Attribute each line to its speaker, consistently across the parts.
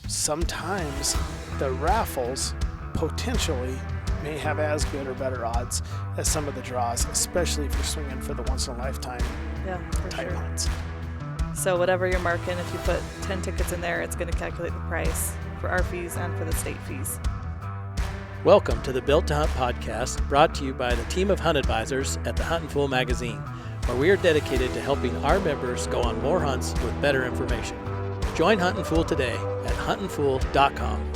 Speaker 1: sometimes the raffles potentially may have as good or better odds as some of the draws, especially if you're swinging for the once-in-a-lifetime type hunts.
Speaker 2: So whatever you're marking, if you put 10 tickets in there, it's going to calculate the price for our fees and for the state fees.
Speaker 3: Welcome to the Built to Hunt podcast, brought to you by the team of hunt advisors at the Huntin' Fool magazine, where we are dedicated to helping our members go on more hunts with better information. Join Huntin' Fool today at huntinfool.com.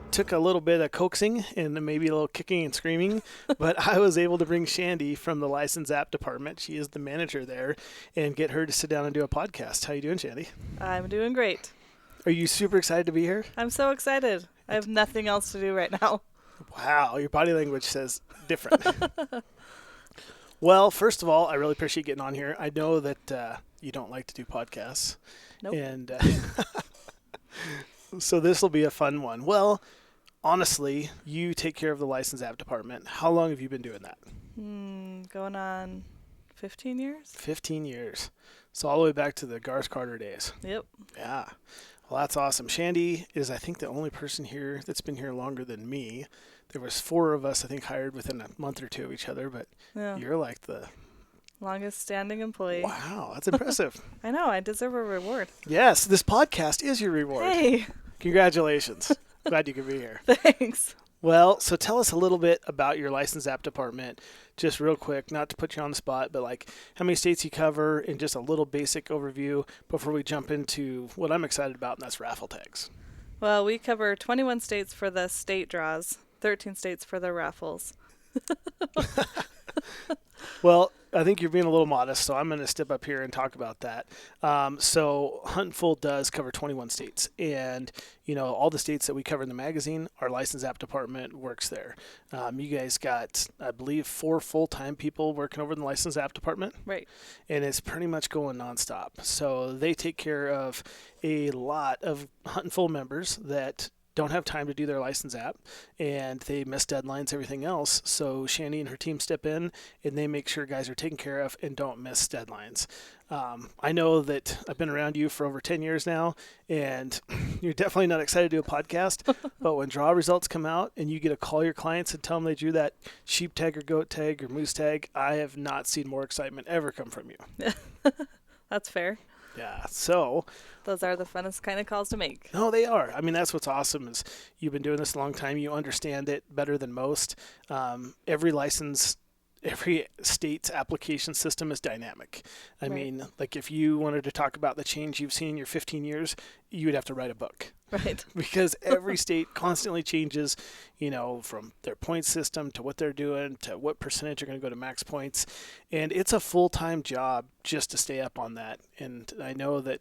Speaker 1: Took a little bit of coaxing and maybe a little kicking and screaming, but I was able to bring Shandi from the license app department. She is the manager there, and get her to sit down and do a podcast. How you doing, Shandi?
Speaker 2: I'm doing great.
Speaker 1: Are you super excited to be here?
Speaker 2: I'm so excited. I have nothing else to do right now.
Speaker 1: Wow, your body language says different. Well, first of all, I really appreciate getting on here. I know that you don't like to do podcasts.
Speaker 2: Nope.
Speaker 1: And so this will be a fun one. Well, honestly, you take care of the license app department. How long have you been doing that?
Speaker 2: Going on 15 years?
Speaker 1: 15 years. So all the way back to the Garth Carter days.
Speaker 2: Yep.
Speaker 1: Yeah. Well, that's awesome. Shandi is, I think, the only person here that's been here longer than me. There was 4 of us, I think, hired within a month or two of each other, but you're like the
Speaker 2: longest standing employee.
Speaker 1: Wow, that's impressive.
Speaker 2: I know. I deserve a reward.
Speaker 1: Yes, this podcast is your reward.
Speaker 2: Hey.
Speaker 1: Congratulations. Glad you could be here.
Speaker 2: Thanks.
Speaker 1: Well, so tell us a little bit about your license app department, just real quick, not to put you on the spot, but like how many states you cover and just a little basic overview before we jump into what I'm excited about, and that's raffle tags.
Speaker 2: Well, we cover 21 states for the state draws, 13 states for the raffles.
Speaker 1: Well, I think you're being a little modest, so I'm going to step up here and talk about that. So Huntin' Fool does cover 21 states, and all the states that we cover in the magazine, our license app department works there. You guys got, I believe, 4 full-time people working over in the license app department.
Speaker 2: Right.
Speaker 1: And it's pretty much going nonstop. So they take care of a lot of Huntin' Fool members that don't have time to do their license app, and they miss deadlines, everything else. So Shandi and her team step in, and they make sure guys are taken care of and don't miss deadlines. I know that I've been around you for over 10 years now, and you're definitely not excited to do a podcast, but when draw results come out and you get to call your clients and tell them they drew that sheep tag or goat tag or moose tag, I have not seen more excitement ever come from you.
Speaker 2: That's fair.
Speaker 1: Yeah, so
Speaker 2: those are the funnest kind of calls to make.
Speaker 1: No, they are. I mean, that's what's awesome is you've been doing this a long time. You understand it better than most. Every state's application system is dynamic. I mean, like if you wanted to talk about the change you've seen in your 15 years, you would have to write a book.
Speaker 2: Right.
Speaker 1: Because every state constantly changes, from their point system to what they're doing to what percentage are going to go to max points. And it's a full-time job just to stay up on that. And I know that,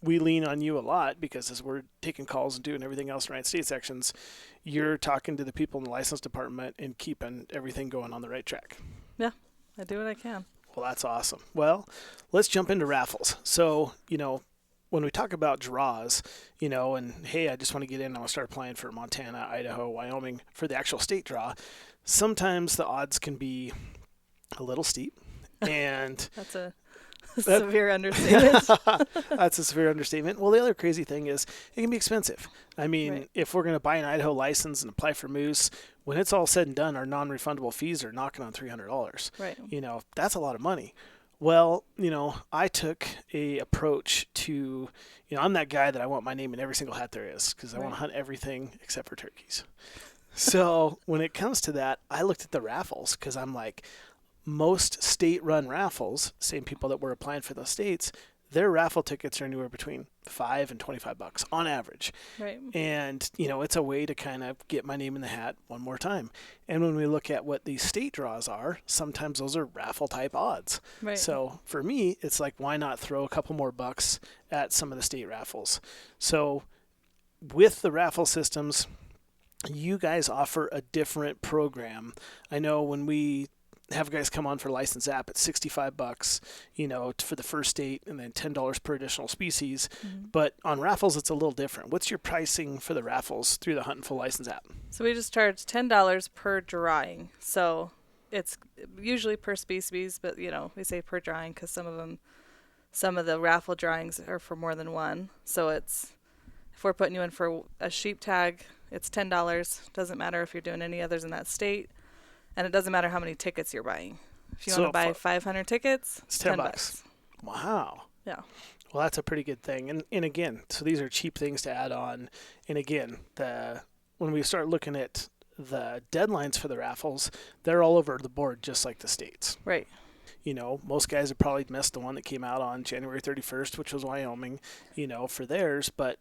Speaker 1: we lean on you a lot because as we're taking calls and doing everything else around state sections, you're talking to the people in the license department and keeping everything going on the right track.
Speaker 2: Yeah, I do what I can.
Speaker 1: Well, that's awesome. Well, let's jump into raffles. So, when we talk about draws, and hey, I just want to get in, I want to start applying for Montana, Idaho, Wyoming for the actual state draw, sometimes the odds can be a little steep. And
Speaker 2: That's a severe understatement.
Speaker 1: That's a severe understatement. Well, the other crazy thing is it can be expensive. I mean, if we're going to buy an Idaho license and apply for moose, when it's all said and done, our non-refundable fees are knocking on $300.
Speaker 2: Right.
Speaker 1: That's a lot of money. Well, I took a approach to, I'm that guy that I want my name in every single hat there is because I want to hunt everything except for turkeys. So when it comes to that, I looked at the raffles because I'm like, most state-run raffles, same people that were applying for those states, their raffle tickets are anywhere between $5 and $25 on average.
Speaker 2: Right.
Speaker 1: And, it's a way to kind of get my name in the hat one more time. And when we look at what these state draws are, sometimes those are raffle type odds.
Speaker 2: Right.
Speaker 1: So for me, it's like, why not throw a couple more bucks at some of the state raffles? So with the raffle systems, you guys offer a different program. I know when we have guys come on for license app at $65, for the first state, and then $10 per additional species. Mm-hmm. But on raffles, it's a little different. What's your pricing for the raffles through the Huntin' Fool license app?
Speaker 2: So we just charge $10 per drawing. So it's usually per species, but we say per drawing because some of the raffle drawings are for more than one. So it's if we're putting you in for a sheep tag, it's $10. Doesn't matter if you're doing any others in that state. And it doesn't matter how many tickets you're buying. If you want to buy 500 tickets,
Speaker 1: it's $10. Wow.
Speaker 2: Yeah.
Speaker 1: Well, that's a pretty good thing. And again, so these are cheap things to add on. And again, when we start looking at the deadlines for the raffles, they're all over the board, just like the states.
Speaker 2: Right.
Speaker 1: You know, most guys have probably missed the one that came out on January 31st, which was Wyoming, you know, for theirs. But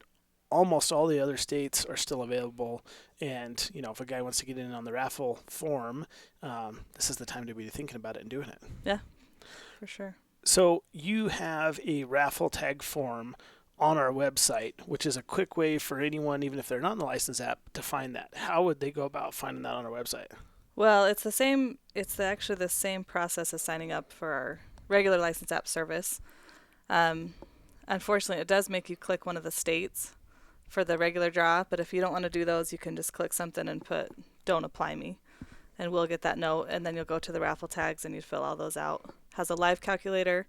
Speaker 1: almost all the other states are still available. And, you know, if a guy wants to get in on the raffle form, this is the time to be thinking about it and doing it.
Speaker 2: Yeah, for sure.
Speaker 1: So you have a raffle tag form on our website, which is a quick way for anyone, even if they're not in the license app, to find that. How would they go about finding that on our website?
Speaker 2: Well, it's the same. It's actually the same process as signing up for our regular license app service. Unfortunately, it does make you click one of the states for the regular draw, but if you don't want to do those, you can just click something and put "Don't apply me," and we'll get that note, and then you'll go to the raffle tags and you fill all those out. It has a live calculator,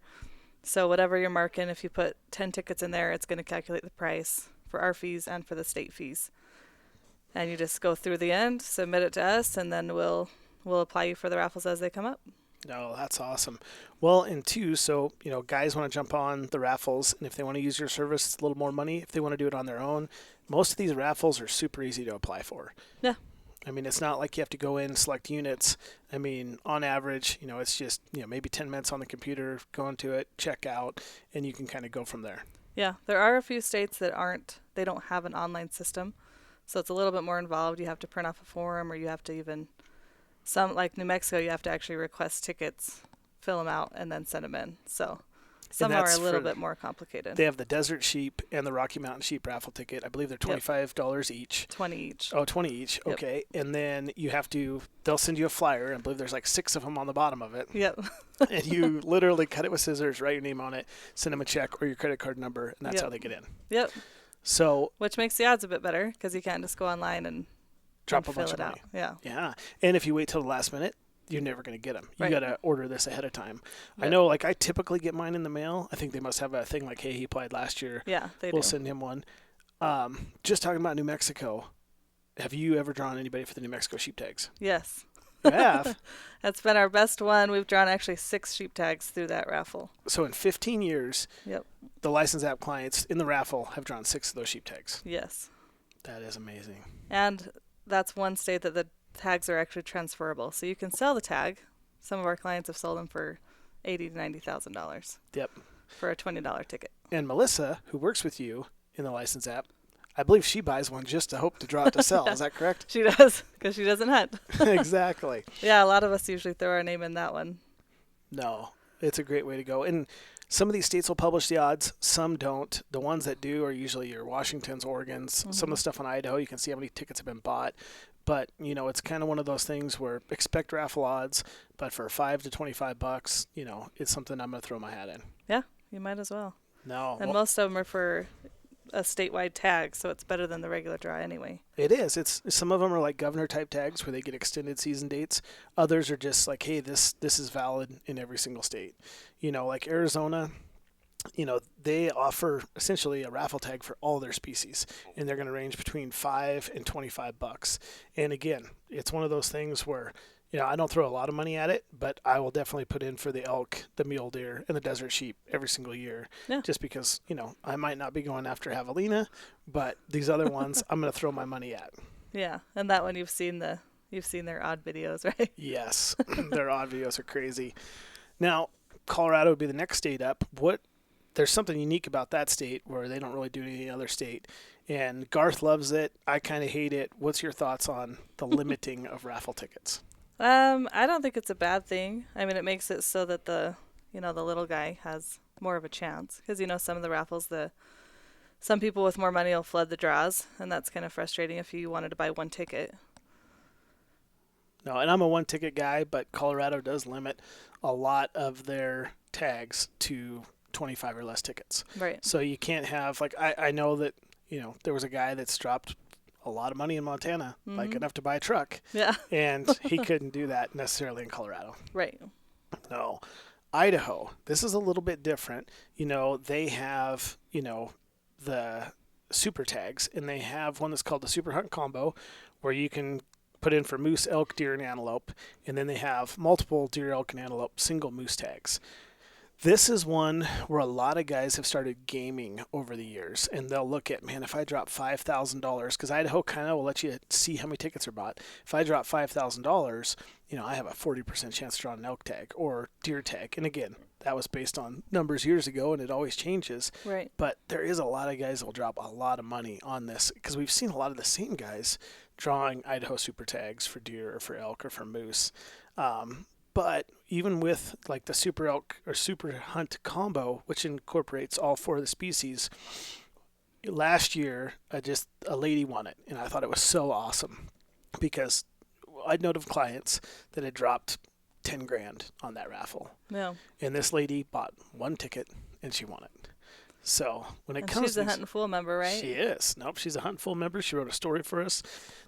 Speaker 2: so whatever you're marking, if you put 10 tickets in there, it's going to calculate the price for our fees and for the state fees. And you just go through the end, submit it to us, and then we'll apply you for the raffles as they come up.
Speaker 1: No, that's awesome. Well, and two, so, you know, guys want to jump on the raffles, and if they want to use your service, it's a little more money. If they want to do it on their own, most of these raffles are super easy to apply for.
Speaker 2: Yeah.
Speaker 1: I mean, it's not like you have to go in, select units. I mean, on average, you know, it's just, you know, maybe 10 minutes on the computer, go into it, check out, and you can kind of go from there.
Speaker 2: Yeah, there are a few states that they don't have an online system, so it's a little bit more involved. You have to print off a form, or you have to even, some like New Mexico, you have to actually request tickets, fill them out, and then send them in. So some are a little bit more complicated.
Speaker 1: They have the Desert Sheep and the Rocky Mountain Sheep raffle ticket. I believe they're $25 each.
Speaker 2: 20 each.
Speaker 1: Oh, 20 each.
Speaker 2: Yep.
Speaker 1: Okay. And then they'll send you a flyer, and I believe there's like 6 of them on the bottom of it.
Speaker 2: Yep.
Speaker 1: And you literally cut it with scissors, write your name on it, send them a check or your credit card number, and that's how they get in.
Speaker 2: Yep.
Speaker 1: So,
Speaker 2: which makes the odds a bit better because you can't just go online and
Speaker 1: drop a
Speaker 2: fill
Speaker 1: bunch
Speaker 2: it
Speaker 1: of
Speaker 2: out.
Speaker 1: money. Yeah. And if you wait till the last minute, you're never going to get them. You
Speaker 2: Right.
Speaker 1: got to order this ahead of time.
Speaker 2: Yep.
Speaker 1: I know, like, I typically get mine in the mail. I think they must have a thing like, hey, he applied last year.
Speaker 2: Yeah,
Speaker 1: We'll send him one. Just talking about New Mexico, have you ever drawn anybody for the New Mexico sheep tags?
Speaker 2: Yes.
Speaker 1: You have?
Speaker 2: That's been our best one. We've drawn actually 6 sheep tags through that raffle.
Speaker 1: So in 15 years,
Speaker 2: Yep.
Speaker 1: the license app clients in the raffle have drawn 6 of those sheep tags.
Speaker 2: Yes.
Speaker 1: That is amazing.
Speaker 2: And that's one state that the tags are actually transferable. So you can sell the tag. Some of our clients have sold them for $80,000 to $90,000.
Speaker 1: Yep.
Speaker 2: For a $20 ticket.
Speaker 1: And Melissa, who works with you in the license app, I believe she buys one just to hope to draw it to sell. Is that correct?
Speaker 2: She does, because she doesn't hunt.
Speaker 1: Exactly.
Speaker 2: Yeah, a lot of us usually throw our name in that one.
Speaker 1: No, it's a great way to go. And some of these states will publish the odds, some don't. The ones that do are usually your Washingtons, Oregons.
Speaker 2: Mm-hmm.
Speaker 1: Some of the stuff in Idaho, you can see how many tickets have been bought. But, you know, it's kind of one of those things where expect raffle odds, but for $5 to $25, you know, it's something I'm going to throw my hat in.
Speaker 2: Yeah, you might as well.
Speaker 1: No.
Speaker 2: And most of them are for a statewide tag, so it's better than the regular draw anyway.
Speaker 1: It is. It's some of them are like governor type tags where they get extended season dates. Others are just like, hey, this is valid in every single state. You know, like Arizona, you know, they offer essentially a raffle tag for all their species, and they're going to range between $5 and $25. And again, it's one of those things where, you know, I don't throw a lot of money at it, but I will definitely put in for the elk, the mule deer, and the desert sheep every single year. Yeah. Just because, you know, I might not be going after javelina, but these other ones I'm going to throw my money at.
Speaker 2: Yeah, and that one you've seen their odd videos, right?
Speaker 1: Yes, their odd videos are crazy. Now, Colorado would be the next state up. There's something unique about that state where they don't really do any other state. And Garth loves it. I kind of hate it. What's your thoughts on the limiting of raffle tickets?
Speaker 2: I don't think it's a bad thing. I mean, it makes it so that the little guy has more of a chance. Because, you know, some of the raffles, some people with more money will flood the draws. And that's kind of frustrating if you wanted to buy one ticket.
Speaker 1: No, and I'm a one-ticket guy, but Colorado does limit a lot of their tags to 25 or less tickets.
Speaker 2: Right.
Speaker 1: So you can't have, like, I know that, you know, there was a guy that's dropped a lot of money in Montana, like enough to buy a truck.
Speaker 2: Yeah.
Speaker 1: And he couldn't do that necessarily in Colorado.
Speaker 2: Right.
Speaker 1: No. Idaho, this is a little bit different. You know, they have, you know, the super tags, and they have one that's called the Super Hunt Combo, where you can put in for moose, elk, deer, and antelope, and then they have multiple deer, elk, and antelope single moose tags. This is one where a lot of guys have started gaming over the years, and they'll look at, man, if I drop $5,000, because Idaho kind of will let you see how many tickets are bought. If I drop $5,000, I have a 40% chance to draw an elk tag or deer tag. And again, that was based on numbers years ago, and it always changes.
Speaker 2: Right.
Speaker 1: But there is a lot of guys that will drop a lot of money on this, because we've seen a lot of the same guys drawing Idaho super tags for deer or for elk or for moose. But even with like the Super Elk or Super Hunt combo, which incorporates all 4 of the species, last year a lady won it, and I thought it was so awesome, because I'd known of clients that had dropped 10 grand on that raffle.
Speaker 2: Yeah.
Speaker 1: And this lady bought 1 ticket and she won it. So when it comes
Speaker 2: she's a Huntin' Fool member, right?
Speaker 1: She is. Nope, she's a Huntin' Fool member. She wrote a story for us.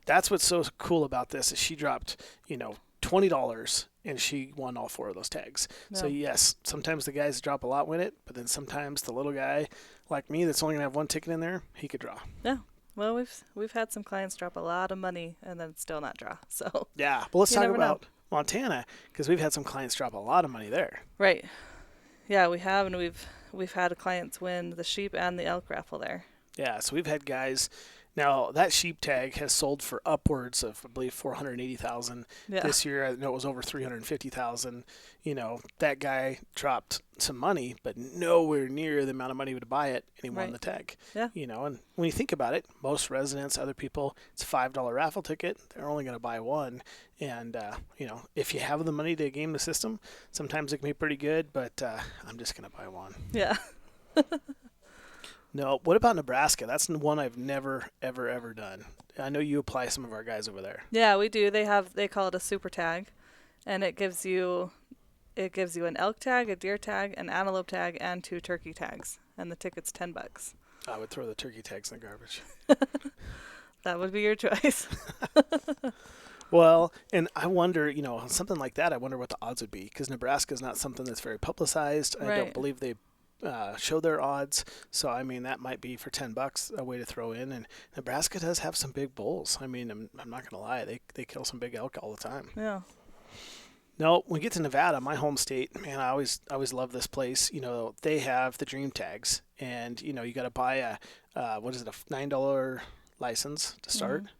Speaker 1: That's what's so cool about this, is she dropped, $20 and she won all 4 of those tags.
Speaker 2: Yeah.
Speaker 1: So yes, sometimes the guys that drop a lot win it, but then sometimes the little guy like me that's only gonna have 1 ticket in there, he could draw.
Speaker 2: Yeah. Well, we've had some clients drop a lot of money and then still not draw. So
Speaker 1: yeah. Well, let's
Speaker 2: you
Speaker 1: talk
Speaker 2: never
Speaker 1: about
Speaker 2: know.
Speaker 1: Montana, because we've had some clients drop a lot of money there.
Speaker 2: Right. Yeah, we have, and we've had clients win the sheep and the elk raffle there.
Speaker 1: Yeah, so we've had guys. Now that sheep tag has sold for upwards of, I believe, $480,000 this year. I know it was over $350,000. That guy dropped some money, but nowhere near the amount of money he would buy it, and he won the tag.
Speaker 2: Yeah.
Speaker 1: And when you think about it, most residents, other people, it's a $5 raffle ticket. They're only going to buy one, and if you have the money to game the system, sometimes it can be pretty good. But I'm just going to buy one.
Speaker 2: Yeah.
Speaker 1: No, what about Nebraska? That's the one I've never, ever, ever done. I know you apply some of our guys over there.
Speaker 2: Yeah, we do. They call it a super tag, and it gives you an elk tag, a deer tag, an antelope tag, and 2 turkey tags, and the ticket's $10.
Speaker 1: I would throw the turkey tags in the garbage.
Speaker 2: That would be your choice.
Speaker 1: Well, and I wonder, something like that, I wonder what the odds would be, because Nebraska is not something that's very publicized. I don't believe they show their odds, so that might be for $10 a way to throw in. And Nebraska does have some big bulls. I'm not gonna lie, they kill some big elk all the time.
Speaker 2: Yeah.
Speaker 1: No, when we get to Nevada, my home state, man, I always love this place. They have the dream tags, and you got to buy a $9 license to start. Mm-hmm.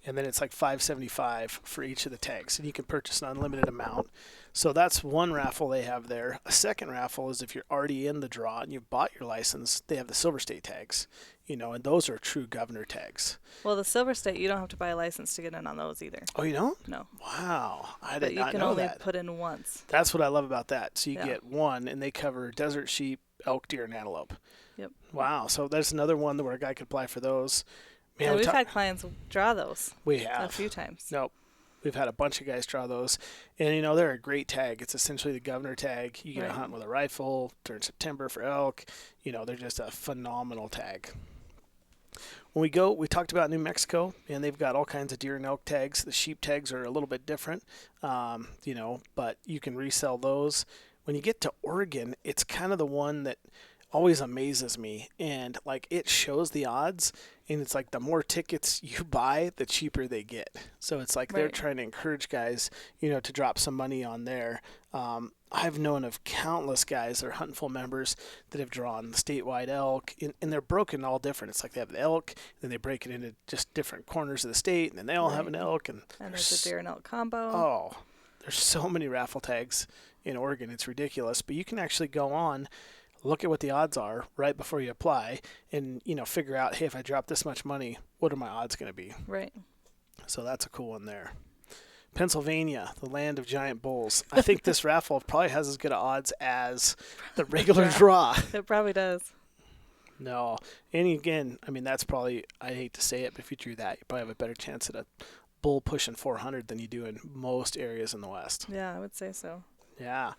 Speaker 1: And then it's like $5.75 for each of the tags, and you can purchase an unlimited amount. So that's one raffle they have there. A second raffle is if you're already in the draw and you bought your license, they have the Silver State tags, and those are true governor tags.
Speaker 2: Well, the Silver State, you don't have to buy a license to get in on those either.
Speaker 1: Oh, you don't?
Speaker 2: No.
Speaker 1: Wow, I did not know that.
Speaker 2: But you can only put in once.
Speaker 1: That's what I love about that. So you get one, and they cover desert sheep, elk, deer, and antelope.
Speaker 2: Yep.
Speaker 1: Wow, so there's another one where a guy could apply for those. Man,
Speaker 2: we've had clients draw those.
Speaker 1: We have.
Speaker 2: A few times.
Speaker 1: Nope. We've had a bunch of guys draw those. And, they're a great tag. It's essentially the governor tag. You get to hunt with a rifle during September for elk. They're just a phenomenal tag. When we talked about New Mexico, and they've got all kinds of deer and elk tags. The sheep tags are a little bit different, but you can resell those. When you get to Oregon, it's kind of the one that always amazes me, and it shows the odds, and it's like the more tickets you buy, the cheaper they get. So it's like they're trying to encourage guys, to drop some money on there. I've known of countless guys that are Huntin' Fool members that have drawn statewide elk, and they're broken all different. It's like they have the elk, then they break it into just different corners of the state, and then they all have an elk. And
Speaker 2: there's a deer and elk combo.
Speaker 1: Oh, there's so many raffle tags in Oregon. It's ridiculous. But you can actually go on, look at what the odds are right before you apply, and figure out, hey, if I drop this much money, what are my odds going to be?
Speaker 2: Right.
Speaker 1: So that's a cool one there. Pennsylvania, the land of giant bulls. I think this raffle probably has as good odds as the regular draw.
Speaker 2: It probably does.
Speaker 1: No. And again, that's probably, I hate to say it, but if you drew that, you probably have a better chance at a bull pushing 400 than you do in most areas in the West.
Speaker 2: Yeah, I would say so.
Speaker 1: Yeah.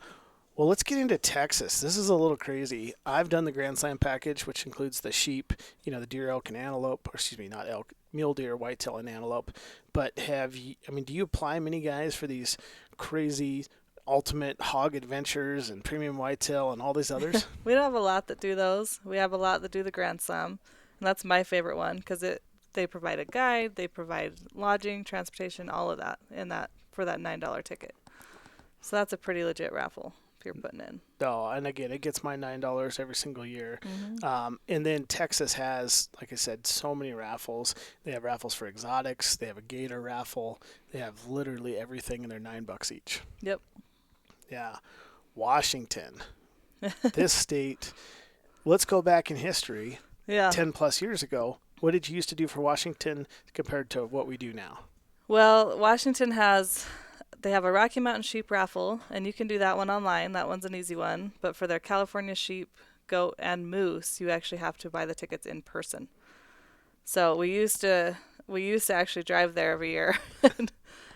Speaker 1: Well, let's get into Texas. This is a little crazy. I've done the Grand Slam package, which includes the sheep, the deer, elk, and antelope. Or excuse me, not elk, mule deer, whitetail, and antelope. But do you apply many guys for these crazy ultimate hog adventures and premium whitetail and all these others?
Speaker 2: We don't have a lot that do those. We have a lot that do the Grand Slam. And that's my favorite one because they provide a guide, they provide lodging, transportation, all of that for that $9 ticket. So that's a pretty legit raffle if you're putting in.
Speaker 1: Oh, and again, it gets my $9 every single year.
Speaker 2: Mm-hmm.
Speaker 1: And then Texas has, like I said, so many raffles. They have raffles for exotics. They have a gator raffle. They have literally everything, and they're $9 each.
Speaker 2: Yep.
Speaker 1: Yeah. Washington, this state. Let's go back in history.
Speaker 2: Yeah.
Speaker 1: 10 plus years ago. What did you used to do for Washington compared to what we do now?
Speaker 2: Well, Washington they have a Rocky Mountain sheep raffle, and you can do that one online. That one's an easy one. But for their California sheep, goat, and moose, you actually have to buy the tickets in person. So we used to actually drive there every year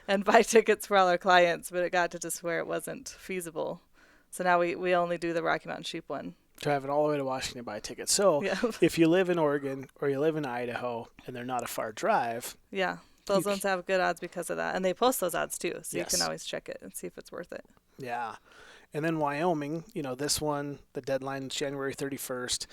Speaker 2: and buy tickets for all our clients, but it got to just where it wasn't feasible. So now we only do the Rocky Mountain sheep one.
Speaker 1: Driving all the way to Washington to buy tickets. So if you live in Oregon or you live in Idaho and they're not a far drive.
Speaker 2: Yeah. Those ones have good odds because of that. And they post those odds too. So
Speaker 1: yes.
Speaker 2: You can always check it and see if it's worth it.
Speaker 1: Yeah. And then Wyoming, this one, the deadline is January 31st.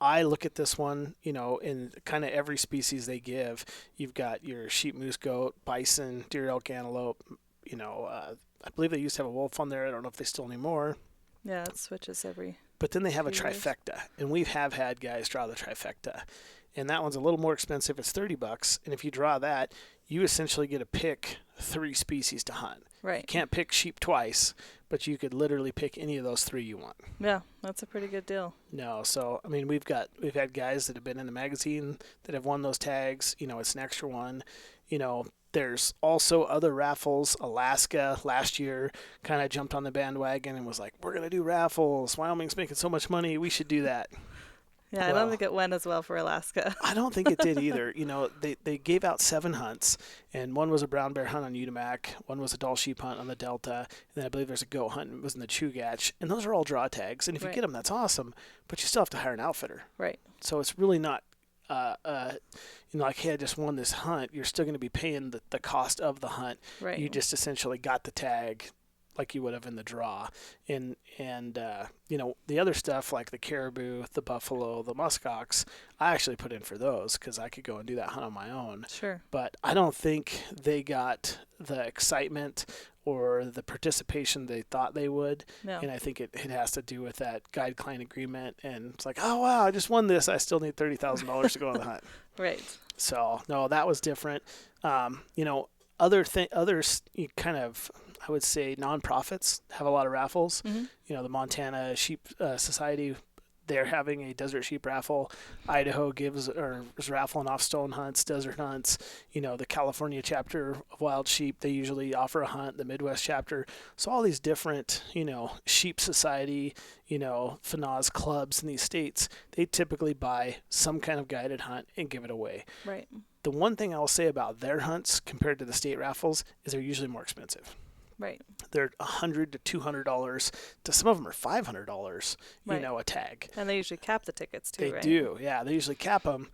Speaker 1: I look at this one, in kind of every species they give. You've got your sheep, moose, goat, bison, deer, elk, antelope. I believe they used to have a wolf on there. I don't know if they still anymore.
Speaker 2: Yeah, it switches every.
Speaker 1: But then they have a
Speaker 2: few years.
Speaker 1: trifecta, and we have had guys draw the trifecta. And that one's a little more expensive. It's $30. And if you draw that, you essentially get to pick 3 species to hunt.
Speaker 2: Right.
Speaker 1: You can't pick sheep twice, but you could literally pick any of those 3 you want.
Speaker 2: Yeah, that's a pretty good deal.
Speaker 1: No, so I mean we've had guys that have been in the magazine that have won those tags. It's an extra one. There's also other raffles. Alaska last year kind of jumped on the bandwagon and was like, we're going to do raffles. Wyoming's making so much money. We should do that.
Speaker 2: Yeah, I don't think it went as well for Alaska.
Speaker 1: I don't think it did either. They gave out 7 hunts, and one was a brown bear hunt on Udimac, one was a Dall sheep hunt on the Delta, and then I believe there's a goat hunt. It was in the Chugach, and those are all draw tags. And if you get them, that's awesome, but you still have to hire an outfitter.
Speaker 2: Right.
Speaker 1: So it's really not, like, hey, I just won this hunt. You're still going to be paying the cost of the hunt.
Speaker 2: Right.
Speaker 1: You just essentially got the tag like you would have in the draw. And the other stuff like the caribou, the buffalo, the muskox, I actually put in for those because I could go and do that hunt on my own.
Speaker 2: Sure.
Speaker 1: But I don't think they got the excitement or the participation they thought they would.
Speaker 2: No.
Speaker 1: And I think it has to do with that guide-client agreement. And it's like, oh, wow, I just won this. I still need $30,000 to go on the hunt.
Speaker 2: Right.
Speaker 1: So, no, that was different. Others kind of, I would say, nonprofits have a lot of raffles.
Speaker 2: Mm-hmm.
Speaker 1: The Montana Sheep Society, they're having a desert sheep raffle. Idaho is raffling off stone hunts, desert hunts. The California chapter of Wild Sheep, they usually offer a hunt. The Midwest chapter. So all these different, sheep society, FNAS clubs in these states, they typically buy some kind of guided hunt and give it away.
Speaker 2: Right.
Speaker 1: The one thing I'll say about their hunts compared to the state raffles is they're usually more expensive.
Speaker 2: Right.
Speaker 1: They're $100 to $200. To some of them are $500.
Speaker 2: Right.
Speaker 1: A tag.
Speaker 2: And they usually cap the tickets too.
Speaker 1: They
Speaker 2: right?
Speaker 1: do, yeah. They usually cap them.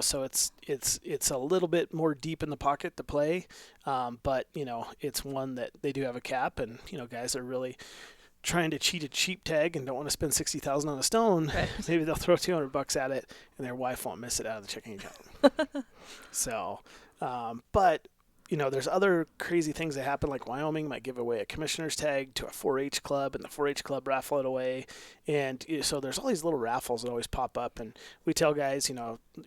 Speaker 1: So it's a little bit more deep in the pocket to play, but it's one that they do have a cap, and guys are really trying to cheat a cheap tag and don't want to spend $60,000 on a stone.
Speaker 2: Right.
Speaker 1: Maybe they'll throw $200 at it, and their wife won't miss it out of the checking account. So, but. There's other crazy things that happen, like Wyoming might give away a commissioner's tag to a 4-H club, and the 4-H club raffle it away. And so there's all these little raffles that always pop up. And we tell guys,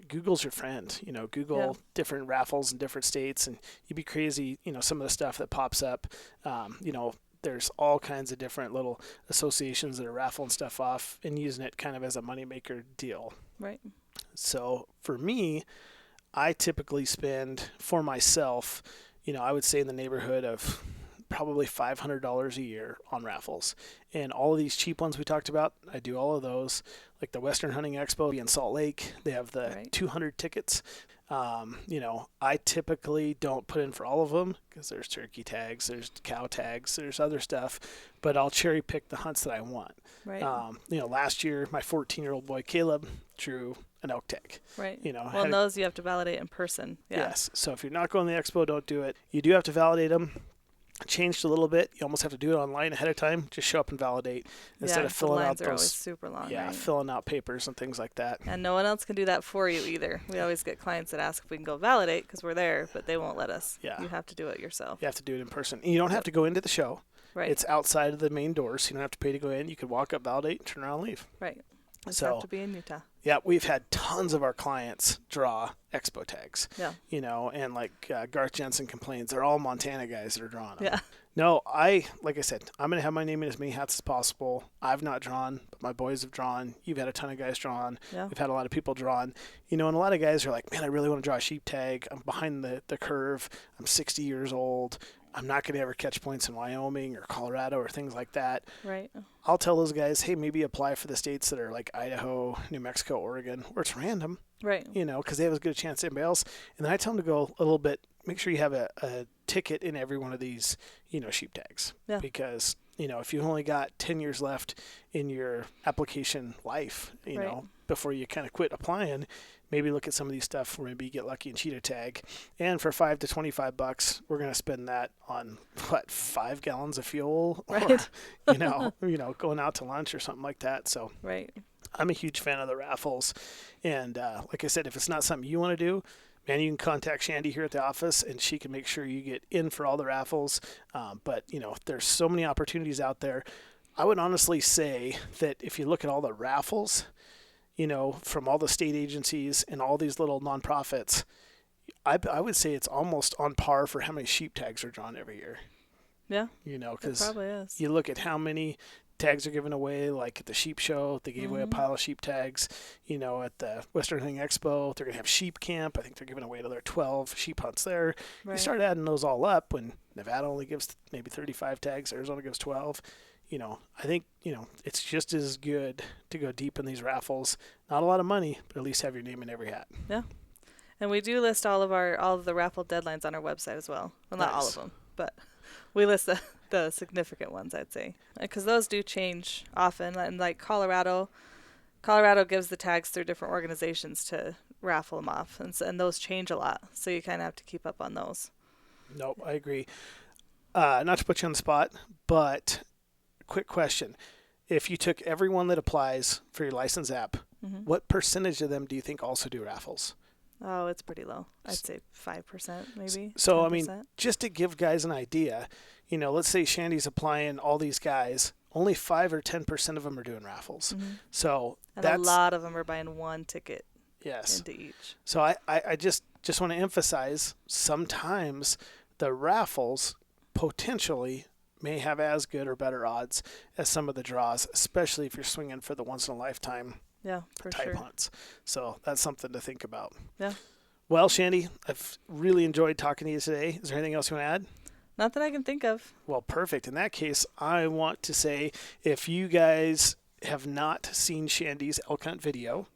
Speaker 1: Google's your friend. Google different raffles in different states, and you'd be crazy, some of the stuff that pops up. There's all kinds of different little associations that are raffling stuff off and using it kind of as a moneymaker deal.
Speaker 2: Right.
Speaker 1: So for me, I typically spend for myself, I would say in the neighborhood of probably $500 a year on raffles. And all of these cheap ones we talked about, I do all of those. Like the Western Hunting Expo in Salt Lake, they have the 200 tickets. I typically don't put in for all of them because there's turkey tags, there's cow tags, there's other stuff, but I'll cherry pick the hunts that I want.
Speaker 2: Right.
Speaker 1: Last year, my 14-year-old boy Caleb drew an elk tag.
Speaker 2: Right. Those you have to validate in person. Yeah.
Speaker 1: Yes. So if you're not going to the expo, don't do it. You do have to validate them. changed a little bit. You almost have to do it online ahead of time. Just show up and validate instead of
Speaker 2: the
Speaker 1: filling out
Speaker 2: lines are always
Speaker 1: those,
Speaker 2: super long,
Speaker 1: yeah,
Speaker 2: right?
Speaker 1: filling out papers and things like that.
Speaker 2: And no one else can do that for you either. We always get clients that ask if we can go validate because we're there, but they won't let us.
Speaker 1: Yeah.
Speaker 2: You have to do it yourself.
Speaker 1: You have to do it in person. And you don't have to go into the show.
Speaker 2: Right.
Speaker 1: It's outside of the main doors. So you don't have to pay to go in. You could walk up, validate, turn around, and leave.
Speaker 2: Right. Just
Speaker 1: So-
Speaker 2: have to be in Utah.
Speaker 1: Yeah, we've had tons of our clients draw expo tags.
Speaker 2: Yeah.
Speaker 1: You know, and like Garth Jensen complains, they're all Montana guys that are drawing them.
Speaker 2: Yeah.
Speaker 1: No, like I said, I'm going to have my name in as many hats as possible. I've not drawn, but my boys have drawn. You've had a ton of guys drawn.
Speaker 2: Yeah.
Speaker 1: We've had a lot of people drawn. You know, and a lot of guys are like, man, I really want to draw a sheep tag. I'm behind the curve. I'm 60 years old. I'm not going to ever catch points in Wyoming or Colorado or things like that.
Speaker 2: Right.
Speaker 1: I'll tell those guys, hey, maybe apply for the states that are like Idaho, New Mexico, Oregon, where it's random,
Speaker 2: Right.
Speaker 1: you know, because they have as good a chance as anybody else. And then I tell them to go a little bit, make sure you have a ticket in every one of these, you know, sheep tags.
Speaker 2: Yeah.
Speaker 1: Because, you know, if you've only got 10 years left in your application life, you
Speaker 2: Right.
Speaker 1: know, before you kind of quit applying, maybe look at some of these stuff where maybe you get lucky and cheat a tag. And for $5 to $25, we're going to spend that on 5 gallons of fuel,
Speaker 2: Right.
Speaker 1: or, you know, going out to lunch or something like that. So
Speaker 2: Right.
Speaker 1: I'm a huge fan of the raffles. And like I said, if it's not something you want to do, man, you can contact Shandi here at the office and she can make sure you get in for all the raffles. But, you know, there's so many opportunities out there. I would honestly say that if you look at all the raffles, you know, from all the state agencies and all these little nonprofits, I would say it's almost on par for how many sheep tags are drawn every year.
Speaker 2: Yeah.
Speaker 1: You know,
Speaker 2: It
Speaker 1: because
Speaker 2: probably is.
Speaker 1: you look at how many tags are given away, like at the sheep show, they gave away a
Speaker 2: Mhm.
Speaker 1: pile of sheep tags. You know, at the Western Hunting Expo, they're going to have sheep camp. I think they're giving away another 12 sheep hunts there.
Speaker 2: Right.
Speaker 1: You start adding those all up when Nevada only gives maybe 35 tags, Arizona gives 12. You know, I think, you know, it's just as good to go deep in these raffles. Not a lot of money, but at least have your name in every hat.
Speaker 2: And we do list all of the raffle deadlines on our website as well. Well, not all
Speaker 1: Nice.
Speaker 2: of them, but we list the significant ones, I'd say, because those do change often. And like Colorado gives the tags through different organizations to raffle them off, and those change a lot. So you kind of have to keep up on those.
Speaker 1: Nope, I agree. Not to put you on the spot, but quick question. If you took everyone that applies for your license app,
Speaker 2: Mm-hmm.
Speaker 1: what percentage of them do you think also do raffles?
Speaker 2: Oh, it's pretty low. I'd say 5%, maybe.
Speaker 1: So,
Speaker 2: 10%.
Speaker 1: I mean, just to give guys an idea, you know, let's say Shandy's applying all these guys, only 5 or 10% of them are doing raffles.
Speaker 2: Mhm.
Speaker 1: So
Speaker 2: And
Speaker 1: that's
Speaker 2: a lot of them are buying one ticket
Speaker 1: yes.
Speaker 2: into each.
Speaker 1: So I just want to emphasize sometimes the raffles potentially may have as good or better odds as some of the draws, especially if you're swinging for the once in a lifetime
Speaker 2: Yeah, for
Speaker 1: type
Speaker 2: sure.
Speaker 1: hunts. So that's something to think about.
Speaker 2: Yeah.
Speaker 1: Well, Shandy, I've really enjoyed talking to you today. Is there anything else you want to add?
Speaker 2: Not that I can think of.
Speaker 1: Well, perfect. In that case, I want to say if you guys have not seen Shandy's elk hunt video,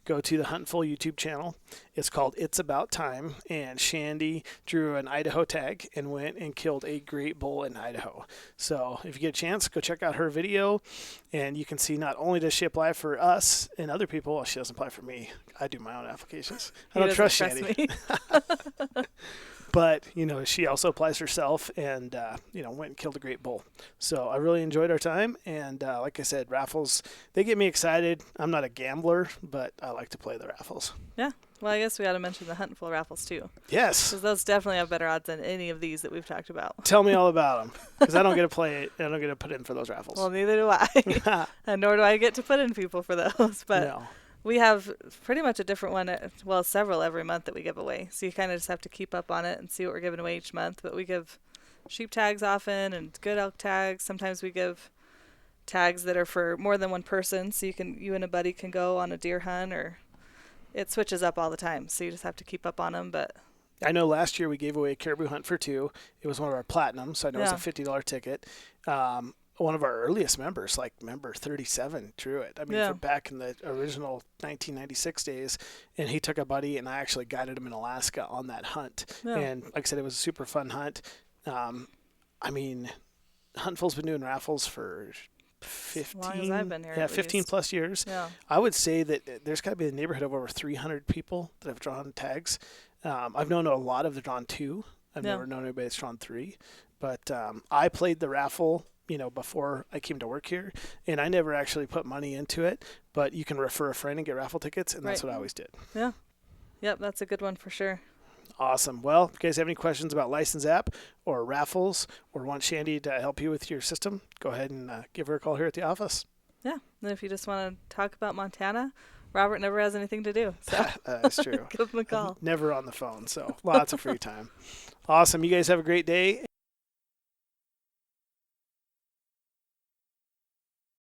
Speaker 1: go to the Huntin' Full YouTube channel. It's called It's About Time, and Shandy drew an Idaho tag and went and killed a great bull in Idaho. So if you get a chance, go check out her video, and you can see not only does she apply for us and other people, well, she doesn't apply for me. I do my own applications. I
Speaker 2: He
Speaker 1: don't
Speaker 2: doesn't
Speaker 1: trust Shandy.
Speaker 2: me.
Speaker 1: But, you know, she also applies herself and, you know, went and killed a great bull. So I really enjoyed our time. And like I said, raffles, they get me excited. I'm not a gambler, but I like to play the raffles.
Speaker 2: Yeah. Well, I guess we got to mention the Huntin' Full raffles too,
Speaker 1: Yes.
Speaker 2: because those definitely have better odds than any of these that we've talked about.
Speaker 1: Tell me all about them, because I don't get to play it. I don't get to put in for those raffles.
Speaker 2: Well, neither do I, and nor do I get to put in people for those. But
Speaker 1: no.
Speaker 2: we have pretty much a different one, well, several every month that we give away. So you kind of just have to keep up on it and see what we're giving away each month. But we give sheep tags often and good elk tags. Sometimes we give tags that are for more than one person, so you and a buddy can go on a deer hunt, or it switches up all the time. So you just have to keep up on them. But
Speaker 1: I know last year we gave away a caribou hunt for 2. It was one of our platinums, so I know
Speaker 2: Yeah.
Speaker 1: it was a $50 ticket. One of our earliest members, like member 37, drew it. I mean,
Speaker 2: Yeah.
Speaker 1: from back in the original 1996 days, and he took a buddy, and I actually guided him in Alaska on that hunt.
Speaker 2: Yeah.
Speaker 1: And like I said, it was a super fun hunt. I mean, Huntin'Full's been doing raffles for 15,
Speaker 2: long as I've been here,
Speaker 1: yeah,
Speaker 2: at
Speaker 1: 15
Speaker 2: least.
Speaker 1: plus years.
Speaker 2: yeah,
Speaker 1: I would say that there's got to be a neighborhood of over 300 people that have drawn tags. I've known a lot of the drawn 2. I've
Speaker 2: Yeah.
Speaker 1: never known anybody that's drawn 3. But I played the raffle, before I came to work here, and I never actually put money into it. But you can refer a friend and get raffle tickets, and that's
Speaker 2: Right.
Speaker 1: what I always did.
Speaker 2: Yeah. Yep, that's a good one for sure.
Speaker 1: Awesome. Well, if you guys have any questions about License App or raffles or want Shandi to help you with your system, go ahead and give her a call here at the office.
Speaker 2: Yeah. And if you just want to talk about Montana, Robert never has anything to do. So
Speaker 1: That's true.
Speaker 2: give him a call.
Speaker 1: Never on the phone, so lots of free time. Awesome. You guys have a great day.